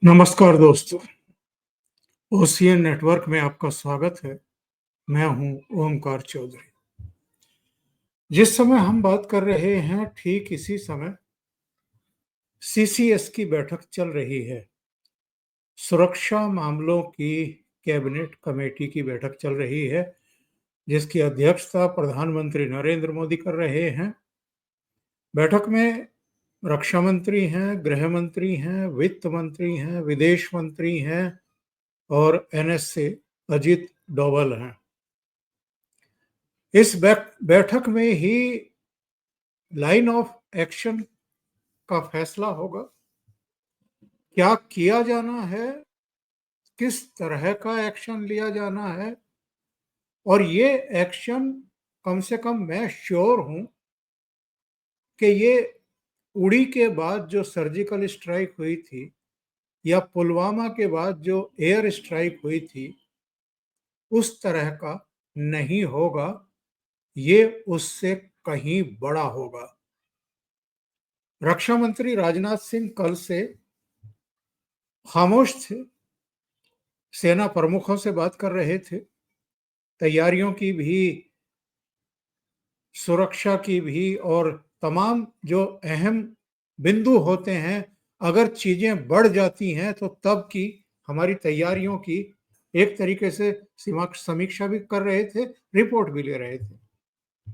नमस्कार दोस्तों, ocean network में आपका स्वागत है। मैं हूं ओमकार चौधरी। जिस समय हम बात कर रहे हैं, ठीक इसी समय सीसीएस की बैठक चल रही है। सुरक्षा मामलों की कैबिनेट कमेटी की बैठक चल रही है, जिसकी अध्यक्षता प्रधानमंत्री नरेंद्र मोदी कर रहे हैं। बैठक में रक्षा मंत्री हैं, गृह मंत्री हैं, वित्त मंत्री हैं, विदेश मंत्री हैं और एनएसए अजित डोभाल हैं। इस बैठक में ही लाइन ऑफ एक्शन का फैसला होगा। क्या किया जाना है, किस तरह का एक्शन लिया जाना है, और ये एक्शन कम से कम मैं श्योर हूं कि ये उड़ी के बाद जो सर्जिकल स्ट्राइक हुई थी या पुलवामा के बाद जो एयर स्ट्राइक हुई थी, उस तरह का नहीं होगा। ये उससे कहीं बड़ा होगा। रक्षा मंत्री राजनाथ सिंह कल से खामोश थे, सेना प्रमुखों से बात कर रहे थे, तैयारियों की भी, सुरक्षा की भी, और तमाम जो अहम बिंदु होते हैं, अगर चीजें बढ़ जाती हैं तो तब की हमारी तैयारियों की एक तरीके से समीक्षा भी कर रहे थे, रिपोर्ट भी ले रहे थे।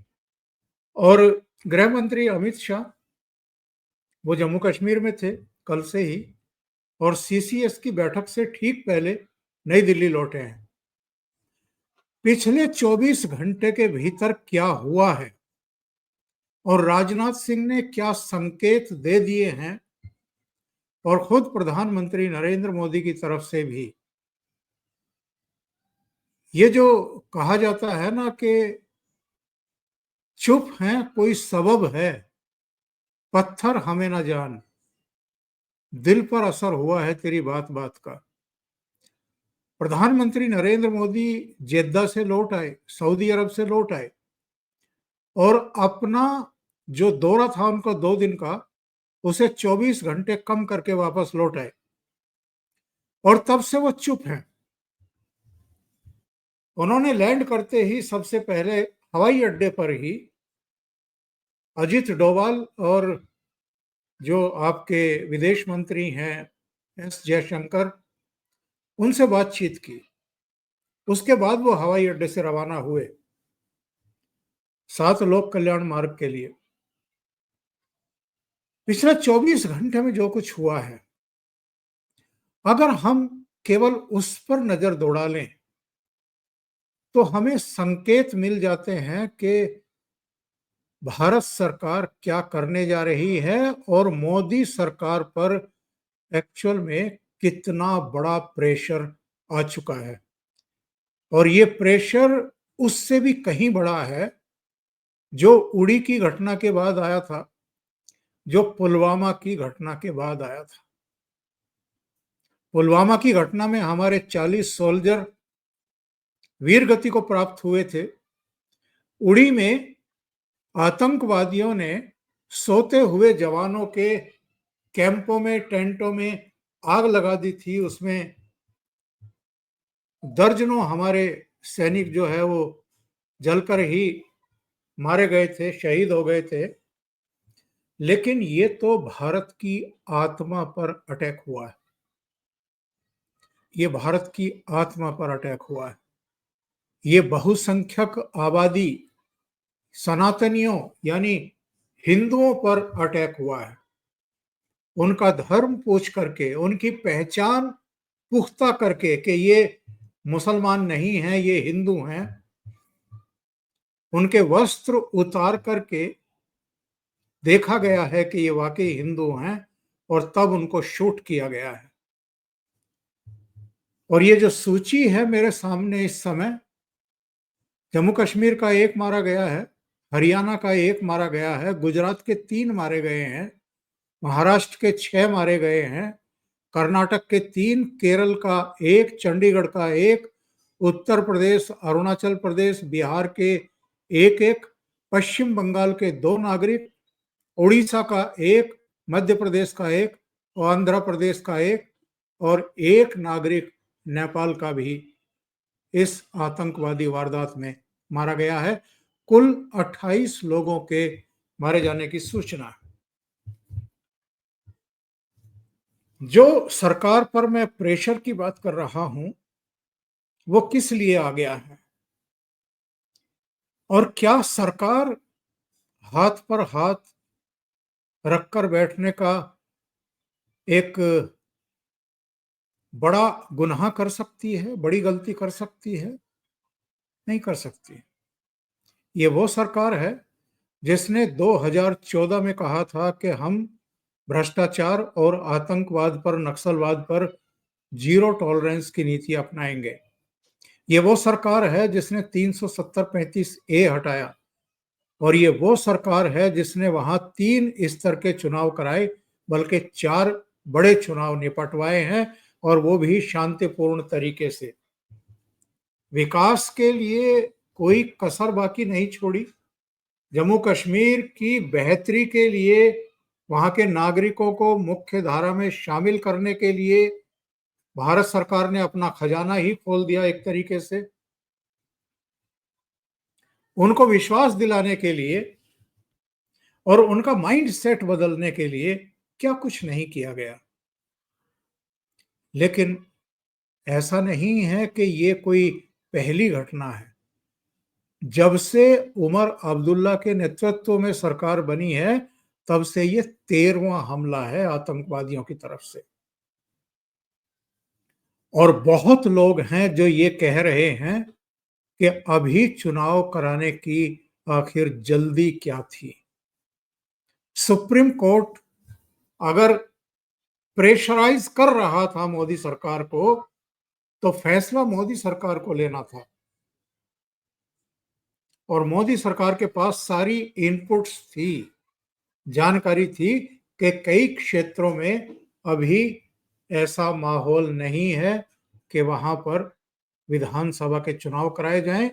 और गृह मंत्री अमित शाह, वो जम्मू कश्मीर में थे कल से ही, और सीसीएस की बैठक से ठीक पहले नई दिल्ली लौटे हैं। पिछले 24 घंटे के भीतर क्या हुआ है और राजनाथ सिंह ने क्या संकेत दे दिए हैं, और खुद प्रधानमंत्री नरेंद्र मोदी की तरफ से भी, ये जो कहा जाता है ना कि चुप हैं कोई सबब है, पत्थर हमें ना जान, दिल पर असर हुआ है तेरी बात बात का। प्रधानमंत्री नरेंद्र मोदी जेद्दा से लौट आए, सऊदी अरब से लौट आए, और अपना जो दौरा था उनका 2 दिन का, उसे 24 घंटे कम करके वापस लौट आए, और तब से वो चुप हैं। उन्होंने लैंड करते ही सबसे पहले हवाई अड्डे पर ही अजित डोभाल और जो आपके विदेश मंत्री हैं एस जयशंकर, उनसे बातचीत की। उसके बाद वो हवाई अड्डे से रवाना हुए 7 लोक कल्याण मार्ग के लिए। पिछले 24 घंटे में जो कुछ हुआ है, अगर हम केवल उस पर नजर दौड़ा लें तो हमें संकेत मिल जाते हैं कि भारत सरकार क्या करने जा रही है और मोदी सरकार पर एक्चुअल में कितना बड़ा प्रेशर आ चुका है। और ये प्रेशर उससे भी कहीं बड़ा है जो उड़ी की घटना के बाद आया था, जो पुलवामा की घटना के बाद आया था। पुलवामा की घटना में हमारे 40 सोल्जर वीर गति को प्राप्त हुए थे। उड़ी में आतंकवादियों ने सोते हुए जवानों के कैंपों में, टेंटों में आग लगा दी थी। उसमें दर्जनों हमारे सैनिक जो है वो जलकर ही मारे गए थे, शहीद हो गए थे। लेकिन ये तो भारत की आत्मा पर अटैक हुआ है। ये भारत की आत्मा पर अटैक हुआ है। ये बहुसंख्यक आबादी, सनातनियों यानी हिंदुओं पर अटैक हुआ है। उनका धर्म पूछ करके, उनकी पहचान पुख्ता करके कि ये मुसलमान नहीं हैं, ये हिंदू हैं, उनके वस्त्र उतार करके देखा गया है कि ये वाकई हिंदू हैं, और तब उनको शूट किया गया है। और ये जो सूची है मेरे सामने इस समय, जम्मू कश्मीर का 1 मारा गया है, हरियाणा का 1 मारा गया है, गुजरात के 3 मारे गए हैं, महाराष्ट्र के 6 मारे गए हैं, कर्नाटक के 3, केरल का 1, चंडीगढ़ का 1, उत्तर प्रदेश, अरुणाचल प्रदेश, बिहार के 1-1, पश्चिम बंगाल के 2 नागरिक, उड़ीसा का 1, मध्य प्रदेश का 1 और आंध्र प्रदेश का 1, और एक नागरिक नेपाल का भी इस आतंकवादी वारदात में मारा गया है। कुल 28 लोगों के मारे जाने की सूचना है। जो सरकार पर मैं प्रेशर की बात कर रहा हूं, वो किस लिए आ गया है और क्या सरकार हाथ पर हाथ रखकर बैठने का एक बड़ा गुनाह कर सकती है, बड़ी गलती कर सकती है? नहीं कर सकती। ये वो सरकार है जिसने 2014 में कहा था कि हम भ्रष्टाचार और आतंकवाद पर, नक्सलवाद पर जीरो टॉलरेंस की नीति अपनाएंगे। ये वो सरकार है जिसने 370-35 ए हटाया और ये वो सरकार है जिसने वहां 3 स्तर के चुनाव कराए, बल्कि 4 बड़े चुनाव निपटवाए हैं और वो भी शांतिपूर्ण तरीके से। विकास के लिए कोई कसर बाकी नहीं छोड़ी। जम्मू कश्मीर की बेहतरी के लिए, वहां के नागरिकों को मुख्य धारा में शामिल करने के लिए भारत सरकार ने अपना खजाना ही खोल दिया एक तरीके से। उनको विश्वास दिलाने के लिए और उनका माइंड सेट बदलने के लिए क्या कुछ नहीं किया गया। लेकिन ऐसा नहीं है कि ये कोई पहली घटना है। जब से उमर अब्दुल्ला के नेतृत्व में सरकार बनी है, तब से ये 13वां हमला है आतंकवादियों की तरफ से। और बहुत लोग हैं जो ये कह रहे हैं कि अभी चुनाव कराने की आखिर जल्दी क्या थी। सुप्रीम कोर्ट अगर प्रेशराइज कर रहा था मोदी सरकार को, तो फैसला मोदी सरकार को लेना था और मोदी सरकार के पास सारी इनपुट्स थी, जानकारी थी कि कई क्षेत्रों में अभी ऐसा माहौल नहीं है कि वहां पर विधानसभा के चुनाव कराए जाएं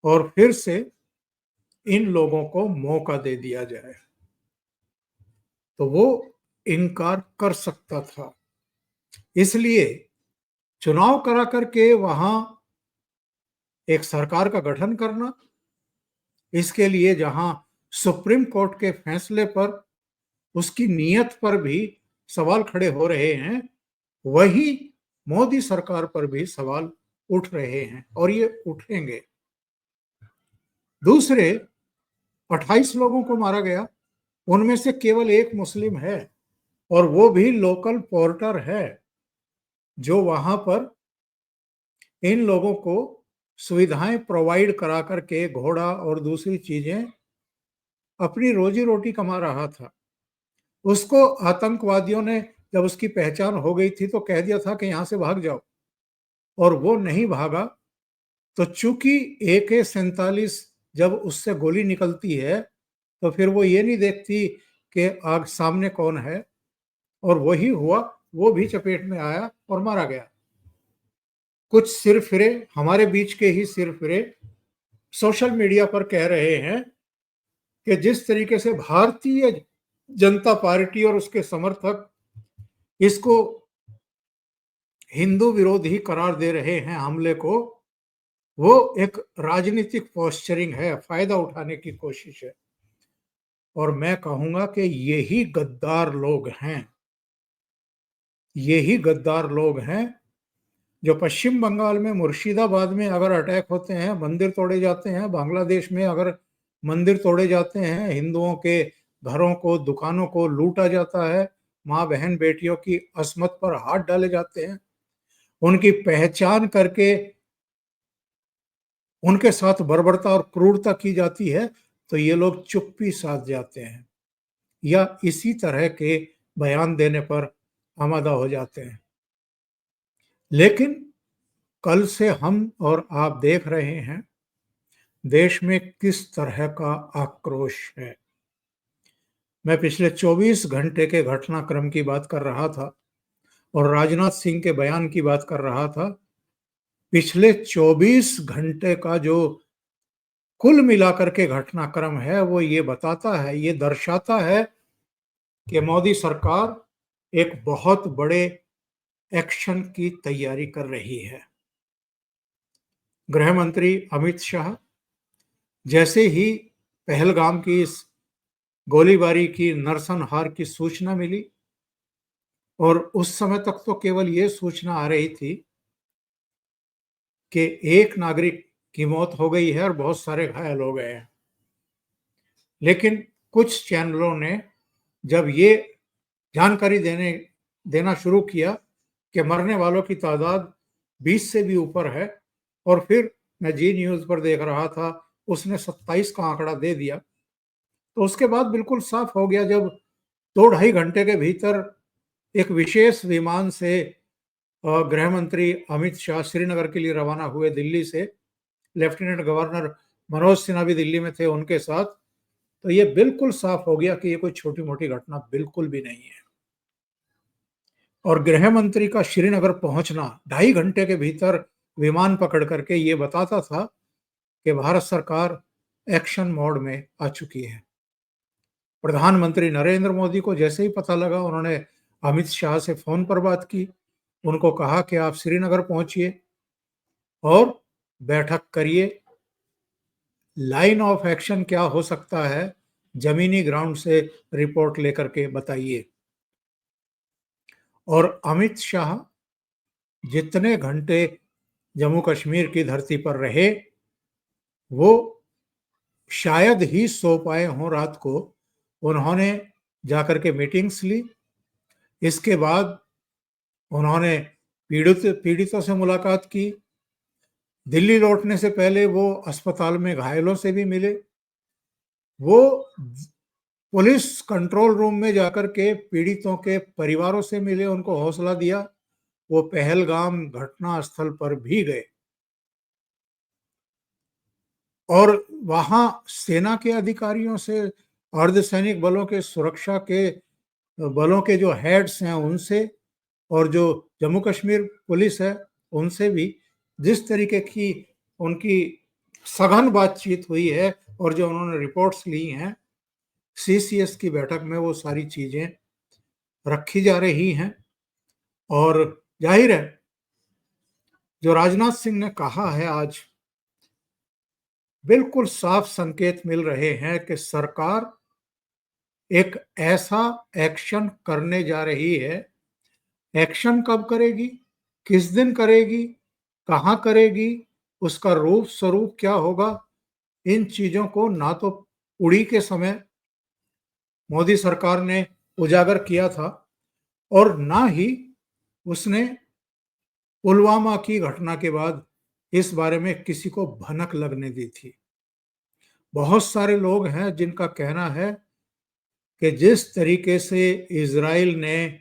और फिर से इन लोगों को मौका दे दिया जाए। तो वो इनकार कर सकता था। इसलिए चुनाव करा करके वहां एक सरकार का गठन करना, इसके लिए जहां सुप्रीम कोर्ट के फैसले पर, उसकी नीयत पर भी सवाल खड़े हो रहे हैं, वही मोदी सरकार पर भी सवाल उठ रहे हैं और ये उठेंगे। दूसरे 28 लोगों को मारा गया, उनमें से केवल एक मुस्लिम है और वो भी लोकल पोर्टर है जो वहां पर इन लोगों को सुविधाएं प्रोवाइड करा करके घोड़ा और दूसरी चीजें अपनी रोजी रोटी कमा रहा था। उसको आतंकवादियों ने जब उसकी पहचान हो गई थी तो कह दिया था कि यहां से भाग जाओ, और वो नहीं भागा। तो चूंकि AK-47 जब उससे गोली निकलती है तो फिर वो ये नहीं देखती कि आग सामने कौन है, और वही हुआ, वो भी चपेट में आया और मारा गया। कुछ सिरफिरे, हमारे बीच के ही सिरफिरे, सोशल मीडिया पर कह रहे हैं कि जिस तरीके से भारतीय जनता पार्टी और उसके समर्थक इसको हिंदू विरोधी करार दे रहे हैं हमले को, वो एक राजनीतिक पोस्चरिंग है, फायदा उठाने की कोशिश है। और मैं कहूंगा कि यही गद्दार लोग हैं, यही गद्दार लोग हैं जो पश्चिम बंगाल में मुर्शिदाबाद में अगर अटैक होते हैं, मंदिर तोड़े जाते हैं, बांग्लादेश में अगर मंदिर तोड़े जाते हैं, हिंदुओं के घरों को, दुकानों को लूटा जाता है, माँ बहन बेटियों की अस्मत पर हाथ डाले जाते हैं, उनकी पहचान करके उनके साथ बर्बरता और क्रूरता की जाती है, तो ये लोग चुप्पी साध जाते हैं या इसी तरह के बयान देने पर आमादा हो जाते हैं। लेकिन कल से हम और आप देख रहे हैं देश में किस तरह का आक्रोश है। मैं पिछले 24 घंटे के घटनाक्रम की बात कर रहा था और राजनाथ सिंह के बयान की बात कर रहा था। पिछले 24 घंटे का जो कुल मिलाकर के घटनाक्रम है, वो ये बताता है, ये दर्शाता है कि मोदी सरकार एक बहुत बड़े एक्शन की तैयारी कर रही है। गृह मंत्री अमित शाह जैसे ही पहलगाम की इस गोलीबारी की नरसंहार की सूचना मिली, और उस समय तक तो केवल ये सूचना आ रही थी कि एक नागरिक की मौत हो गई है और बहुत सारे घायल हो गए हैं, लेकिन कुछ चैनलों ने जब ये जानकारी देना शुरू किया कि मरने वालों की तादाद 20 से भी ऊपर है, और फिर मैं जी न्यूज़ पर देख रहा था, उसने 27 का आंकड़ा दे दिया, तो उसके बाद बिल्कुल साफ हो गया। जब 2 ढाई घंटे के भीतर एक विशेष विमान से गृह मंत्री अमित शाह श्रीनगर के लिए रवाना हुए दिल्ली से, लेफ्टिनेंट गवर्नर मनोज सिन्हा भी दिल्ली में थे उनके साथ, तो ये बिल्कुल साफ हो गया कि ये कोई छोटी-मोटी घटना बिल्कुल भी नहीं है। और गृह मंत्री का श्रीनगर पहुंचना 2.5 घंटे के भीतर विमान पकड़ करके ये बताता था कि भारत सरकार एक्शन मोड में आ चुकी है। प्रधानमंत्री नरेंद्र मोदी को जैसे ही पता लगा, उन्होंने अमित शाह से फोन पर बात की, उनको कहा कि आप श्रीनगर पहुंचिए और बैठक करिए। लाइन ऑफ एक्शन क्या हो सकता है, जमीनी ग्राउंड से रिपोर्ट लेकर के बताइए। और अमित शाह जितने घंटे जम्मू कश्मीर की धरती पर रहे, वो शायद ही सो पाए हों रात को। उन्होंने जाकर के मीटिंग्स ली, इसके बाद उन्होंने पीड़ितों से मुलाकात की। दिल्ली लौटने से पहले वो अस्पताल में घायलों से भी मिले। वो पुलिस कंट्रोल रूम में जाकर के पीड़ितों के परिवारों से मिले, उनको हौसला दिया। वो पहलगाम घटना स्थल पर भी गए और वहां सेना के अधिकारियों से, अर्धसैनिक बलों के, सुरक्षा के बलों के जो हेड्स हैं उनसे, और जो जम्मू कश्मीर पुलिस है उनसे भी जिस तरीके की उनकी सघन बातचीत हुई है और जो उन्होंने रिपोर्ट्स ली हैं, सीसीएस की बैठक में वो सारी चीजें रखी जा रही हैं। और जाहिर है, जो राजनाथ सिंह ने कहा है आज, बिल्कुल साफ संकेत मिल रहे हैं कि सरकार एक ऐसा एक्शन करने जा रही है। एक्शन कब करेगी, किस दिन करेगी, कहां करेगी, उसका रूप स्वरूप क्या होगा, इन चीजों को ना तो उड़ी के समय मोदी सरकार ने उजागर किया था, और ना ही उसने पुलवामा की घटना के बाद इस बारे में किसी को भनक लगने दी थी। बहुत सारे लोग हैं जिनका कहना है कि जिस तरीके से इजराइल ने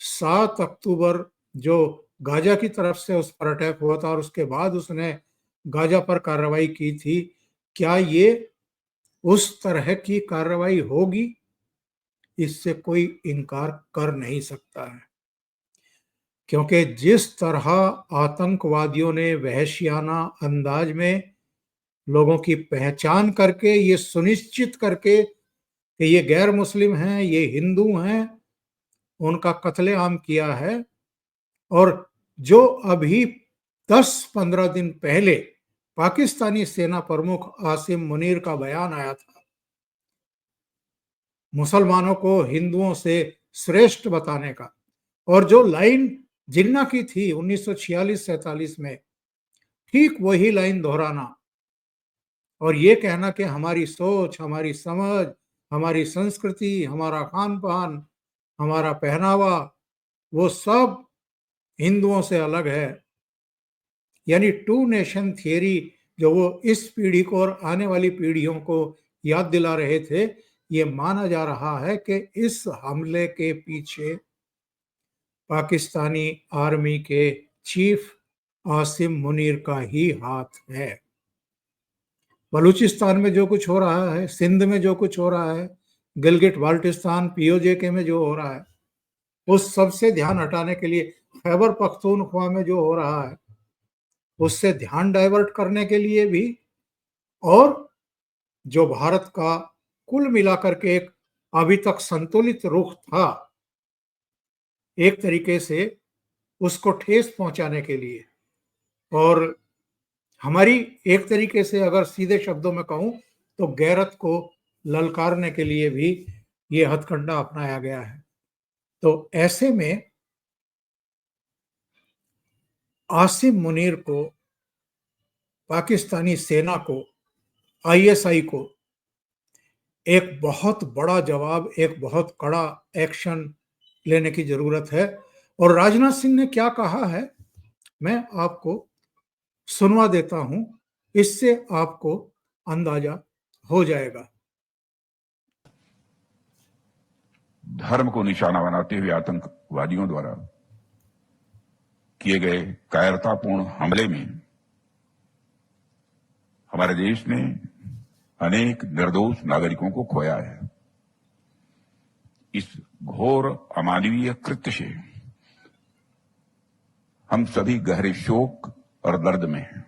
7 अक्टूबर जो गाजा की तरफ से उस पर अटैक हुआ था और उसके बाद उसने गाजा पर कार्रवाई की थी, क्या ये उस तरह की कार्रवाई होगी, इससे कोई इनकार कर नहीं सकता है। क्योंकि जिस तरह आतंकवादियों ने वहशियाना अंदाज में लोगों की पहचान करके, ये सुनिश्चित करके कि ये गैर मुस्लिम हैं, ये हिंदू हैं, उनका कत्लेआम किया है। और जो अभी 10-15 दिन पहले पाकिस्तानी सेना प्रमुख आसिम मुनीर का बयान आया था, मुसलमानों को हिंदुओं से श्रेष्ठ बताने का, और जो लाइन जिन्ना की थी 1946-47 में, ठीक वही लाइन दोहराना और ये कहना कि हमारी सोच, हमारी समझ, हमारी संस्कृति, हमारा खान पान, हमारा पहनावा, वो सब हिंदुओं से अलग है। यानी टू नेशन थियरी जो वो इस पीढ़ी को और आने वाली पीढ़ियों को याद दिला रहे थे, ये माना जा रहा है कि इस हमले के पीछे पाकिस्तानी आर्मी के चीफ आसिम मुनीर का ही हाथ है। बलूचिस्तान में जो कुछ हो रहा है, सिंध में जो कुछ हो रहा है, गिलगिट बाल्टिस्तान पीओजे में जो हो रहा है, उस सब से ध्यान हटाने के लिए, खैबर पख्तूनख्वा में जो हो रहा है उससे ध्यान डाइवर्ट करने के लिए भी, और जो भारत का कुल मिलाकर के एक अभी तक संतुलित रुख था, एक तरीके से उसको ठेस पहुंचाने के लिए। और हमारी एक तरीके से अगर सीधे शब्दों में कहूं तो गैरत को ललकारने के लिए भी ये हथकंडा अपनाया गया है। तो ऐसे में आसिम मुनीर को, पाकिस्तानी सेना को, आईएसआई को एक बहुत बड़ा जवाब, एक बहुत कड़ा एक्शन लेने की जरूरत है। और राजनाथ सिंह ने क्या कहा है मैं आपको सुनवा देता हूं, इससे आपको अंदाजा हो जाएगा। धर्म को निशाना बनाते हुए आतंकवादियों द्वारा किए गए कायरतापूर्ण हमले में हमारे देश ने अनेक निर्दोष नागरिकों को खोया है। इस घोर अमानवीय कृत्य से हम सभी गहरे शोक और दर्द में हैं।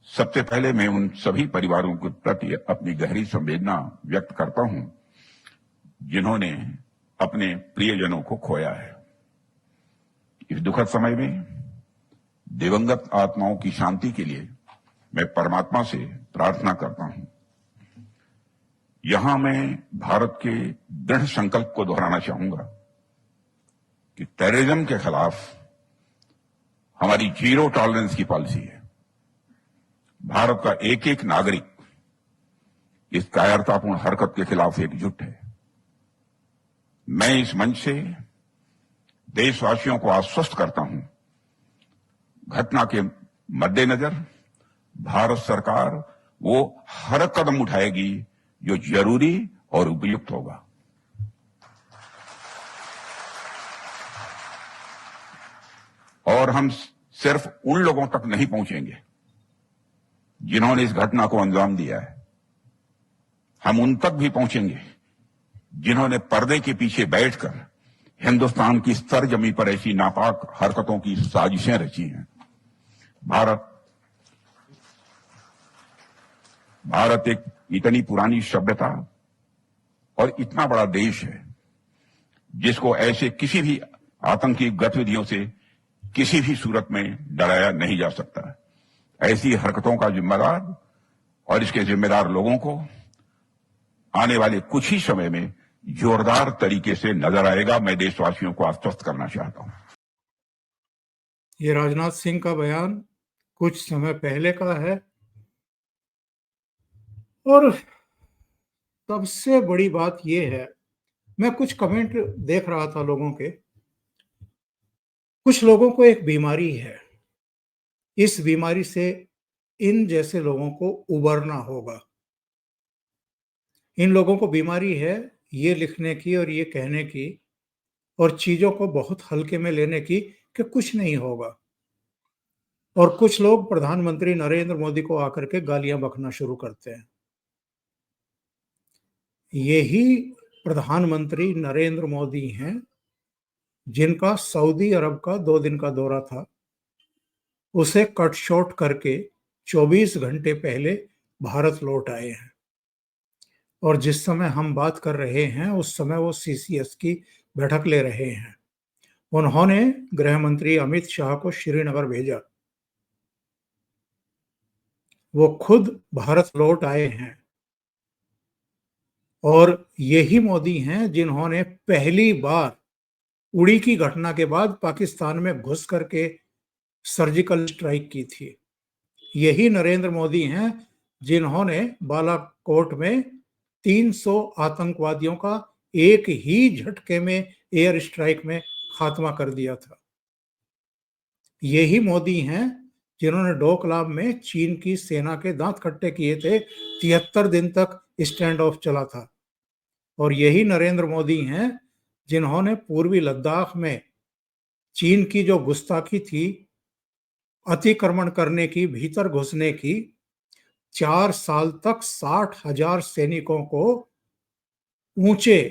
सबसे पहले मैं उन सभी परिवारों के प्रति अपनी गहरी संवेदना व्यक्त करता हूं जिन्होंने अपने प्रियजनों को खोया है। इस दुखद समय में दिवंगत आत्माओं की शांति के लिए मैं परमात्मा से प्रार्थना करता हूं। यहां मैं भारत के दृढ़ संकल्प को दोहराना चाहूंगा कि टेररिज्म के खिलाफ हमारी जीरो टॉलरेंस की पॉलिसी है। भारत का एक एक नागरिक इस कायरतापूर्ण हरकत के खिलाफ एकजुट है। मैं इस मंच से देशवासियों को आश्वस्त करता हूं, घटना के मद्देनजर भारत सरकार वो हर कदम उठाएगी जो जरूरी और उपयुक्त होगा। और हम सिर्फ उन लोगों तक नहीं पहुंचेंगे जिन्होंने इस घटना को अंजाम दिया है, हम उन तक भी पहुंचेंगे जिन्होंने पर्दे के पीछे बैठकर हिंदुस्तान की सरजमी पर ऐसी नापाक हरकतों की साजिशें रची हैं। भारत एक इतनी पुरानी सभ्यता और इतना बड़ा देश है जिसको ऐसे किसी भी आतंकी गतिविधियों से किसी भी सूरत में डराया नहीं जा सकता। ऐसी हरकतों का जिम्मेदार और इसके जिम्मेदार लोगों को आने वाले कुछ ही समय में जोरदार तरीके से नजर आएगा। मैं देशवासियों को आश्वस्त करना चाहता हूं। ये राजनाथ सिंह का बयान कुछ समय पहले का है और सबसे बड़ी बात यह है, मैं कुछ कमेंट देख रहा था लोगों के। कुछ लोगों को एक बीमारी है, इस बीमारी से इन जैसे लोगों को उबरना होगा। इन लोगों को बीमारी है ये लिखने की और ये कहने की और चीजों को बहुत हल्के में लेने की कि कुछ नहीं होगा। और कुछ लोग प्रधानमंत्री नरेंद्र मोदी को आकर के गालियां बकना शुरू करते हैं। यही प्रधानमंत्री नरेंद्र मोदी हैं जिनका सऊदी अरब का 2 दिन का दौरा था, उसे कट शॉर्ट करके 24 घंटे पहले भारत लौट आए हैं। और जिस समय हम बात कर रहे हैं उस समय वो सीसीएस की बैठक ले रहे हैं। उन्होंने गृह मंत्री अमित शाह को श्रीनगर भेजा, वो खुद भारत लौट आए हैं। और यही मोदी हैं जिन्होंने पहली बार उड़ी की घटना के बाद पाकिस्तान में घुस करके सर्जिकल स्ट्राइक की थी। यही नरेंद्र मोदी हैं जिन्होंने बालाकोट में 300 आतंकवादियों का एक ही झटके में एयर स्ट्राइक में खात्मा कर दिया था। यही मोदी हैं जिन्होंने डोकलाम में चीन की सेना के दांत खट्टे किए थे। 73 दिन तक स्टैंड ऑफ चला था। और यही नरेंद्र मोदी हैं जिन्होंने पूर्वी लद्दाख में चीन की जो गुस्ताखी थी, अतिक्रमण करने की, भीतर घुसने की, 4 साल तक 60,000 सैनिकों को ऊंचे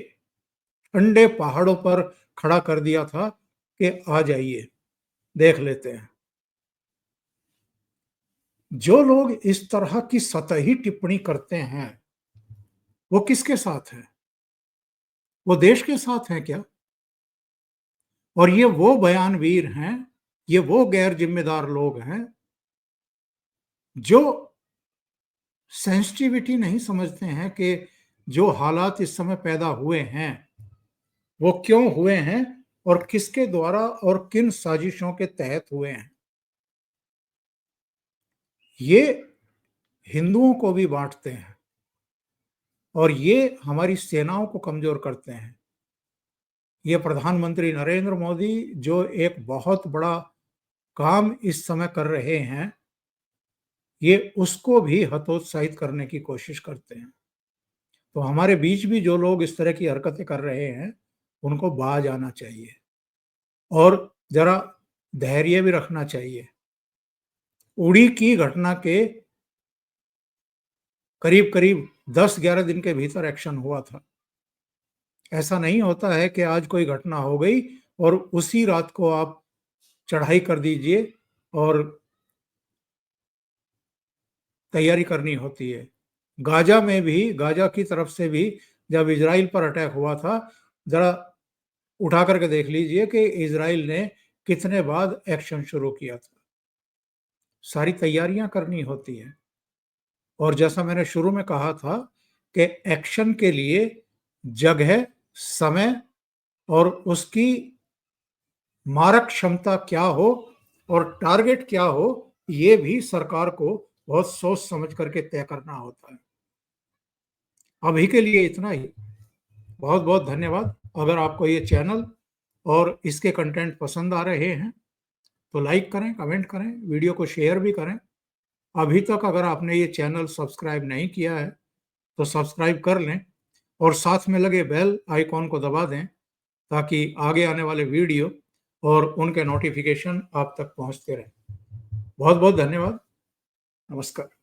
ठंडे पहाड़ों पर खड़ा कर दिया था कि आ जाइए देख लेते हैं। जो लोग इस तरह की सतही टिप्पणी करते हैं वो किसके साथ हैं? वो देश के साथ हैं क्या? और ये वो बयानवीर हैं, ये वो गैर जिम्मेदार लोग हैं जो सेंसिटिविटी नहीं समझते हैं कि जो हालात इस समय पैदा हुए हैं वो क्यों हुए हैं और किसके द्वारा और किन साजिशों के तहत हुए हैं। ये हिंदुओं को भी बांटते हैं और ये हमारी सेनाओं को कमजोर करते हैं। ये प्रधानमंत्री नरेंद्र मोदी जो एक बहुत बड़ा काम इस समय कर रहे हैं, ये उसको भी हतोत्साहित करने की कोशिश करते हैं। तो हमारे बीच भी जो लोग इस तरह की हरकतें कर रहे हैं, उनको बाज आना चाहिए और जरा धैर्य भी रखना चाहिए। उड़ी की घटना के करीब-करीब 10-11 दिन के भीतर एक्शन हुआ था। ऐसा नहीं होता है कि आज कोई घटना हो गई और उसी रात को आप चढ़ाई कर दीजिए और तैयारी करनी होती है। गाज़ा में भी, गाज़ा की तरफ से भी जब इज़राइल पर अटैक हुआ था, ज़रा उठा कर के देख लीजिए कि इज़राइल ने कितने बाद एक्शन शुरू किया था। सारी तैयारियां करनी होती हैं और जैसा मैंने शुरू में कहा था कि एक्शन के लिए जगह, समय और उसकी मारक क्षमता क्या हो और टारगेट क्या हो, ये भी सरकार को बहुत सोच समझ करके तय करना होता है। अभी के लिए इतना ही। बहुत बहुत धन्यवाद। अगर आपको ये चैनल और इसके कंटेंट पसंद आ रहे हैं तो लाइक करें, कमेंट करें, वीडियो को शेयर भी करें। अभी तक अगर आपने ये चैनल सब्सक्राइब नहीं किया है तो सब्सक्राइब कर लें और साथ में लगे बेल आइकॉन को दबा दें ताकि आगे आने वाले वीडियो और उनके नोटिफिकेशन आप तक पहुंचते रहें। बहुत बहुत धन्यवाद। नमस्कार।